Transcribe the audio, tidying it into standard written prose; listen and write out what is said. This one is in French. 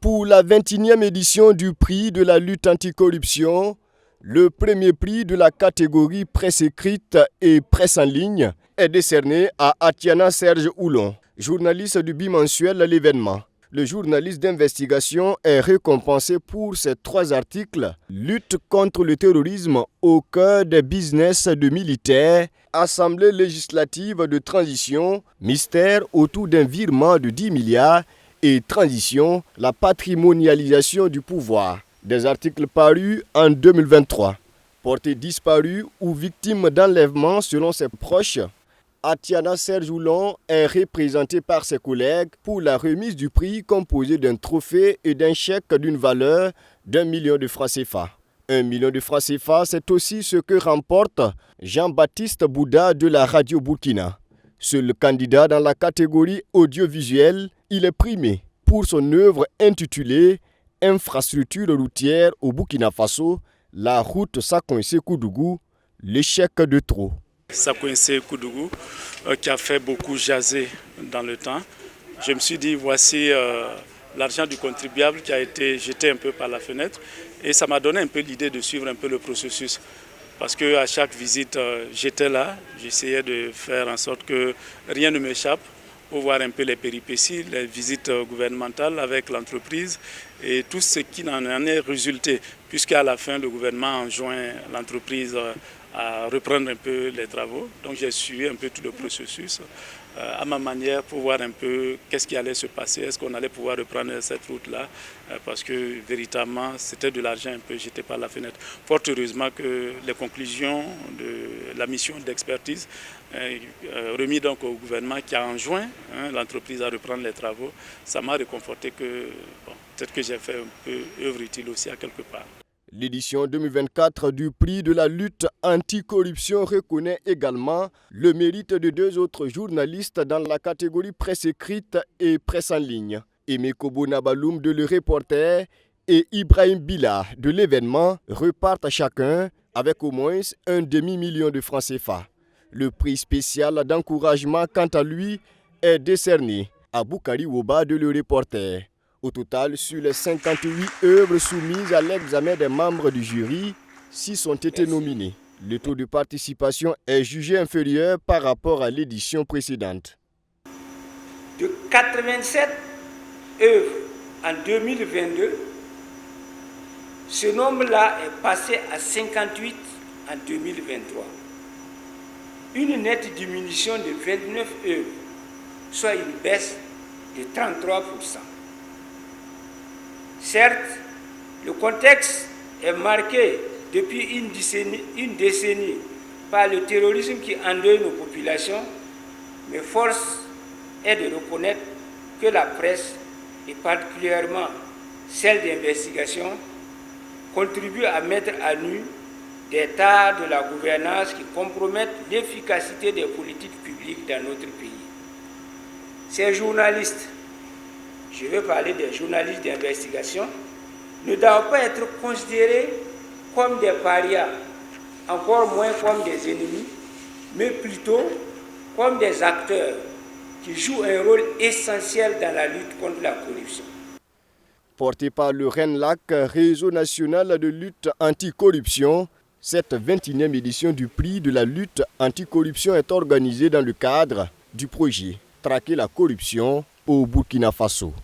Pour la 21e édition du prix de la lutte anticorruption, le premier prix de la catégorie presse écrite et presse en ligne est décerné à Atiana Serge Oulon, journaliste du bimensuel L'événement. Le journaliste d'investigation est récompensé pour ses 3 articles « Lutte contre le terrorisme au cœur des business de militaires »,« Assemblée législative de transition »,« Mystère autour d'un virement de 10 milliards » et « Transition, la patrimonialisation du pouvoir ». Des articles parus en 2023. Portée disparue ou victime d'enlèvement selon ses proches, Atiana Serge Oulon est représentée par ses collègues pour la remise du prix composé d'un trophée et d'un chèque d'une valeur d'1 million de francs CFA. 1 million de francs CFA, c'est aussi ce que remporte Jean-Baptiste Bouddha de la radio Burkina. Seul candidat dans la catégorie audiovisuelle, il est primé pour son œuvre intitulée « Infrastructure routière au Burkina Faso, la route Sakonse-Koudougou, l'échec de trop ». Sakonse-Koudougou, qui a fait beaucoup jaser dans le temps. Je me suis dit, voici l'argent du contribuable qui a été jeté un peu par la fenêtre. Et ça m'a donné un peu l'idée de suivre un peu le processus. Parce qu'à chaque visite, j'étais là, j'essayais de faire en sorte que rien ne m'échappe pour voir un peu les péripéties, les visites gouvernementales avec l'entreprise et tout ce qui en est résulté. Puisqu'à la fin, le gouvernement enjoint l'entreprise à reprendre un peu les travaux. Donc j'ai suivi un peu tout le processus à ma manière pour voir un peu qu'est-ce qui allait se passer, est-ce qu'on allait pouvoir reprendre cette route-là, parce que véritablement c'était de l'argent un peu jeté par la fenêtre. Fort heureusement que les conclusions de la mission d'expertise remis donc au gouvernement qui a enjoint l'entreprise à reprendre les travaux, ça m'a réconforté que peut-être que j'ai fait un peu œuvre utile aussi à quelque part. L'édition 2024 du prix de la lutte anticorruption reconnaît également le mérite de 2 autres journalistes dans la catégorie presse écrite et presse en ligne. Aimé Kobo Nabaloum de Le Reporter et Ibrahim Bila de L'événement repartent chacun avec au moins un demi-million de francs CFA. Le prix spécial d'encouragement, quant à lui, est décerné à Boukari Woba de Le Reporter. Au total, sur les 58 œuvres soumises à l'examen des membres du jury, 6 ont été nominées. Le taux de participation est jugé inférieur par rapport à l'édition précédente. De 87 œuvres en 2022, ce nombre-là est passé à 58 en 2023. Une nette diminution de 29 œuvres, soit une baisse de 33%. Certes, le contexte est marqué depuis une décennie par le terrorisme qui endeuille nos populations, mais force est de reconnaître que la presse, et particulièrement celle d'investigation, contribue à mettre à nu des tares de la gouvernance qui compromettent l'efficacité des politiques publiques dans notre pays. Ces journalistes, je veux parler des journalistes d'investigation, ne doivent pas être considérés comme des parias, encore moins comme des ennemis, mais plutôt comme des acteurs qui jouent un rôle essentiel dans la lutte contre la corruption. Porté par le RENLAC, Réseau national de lutte anticorruption, cette 21e édition du prix de la lutte anticorruption est organisée dans le cadre du projet « Traquer la corruption » au Burkina Faso.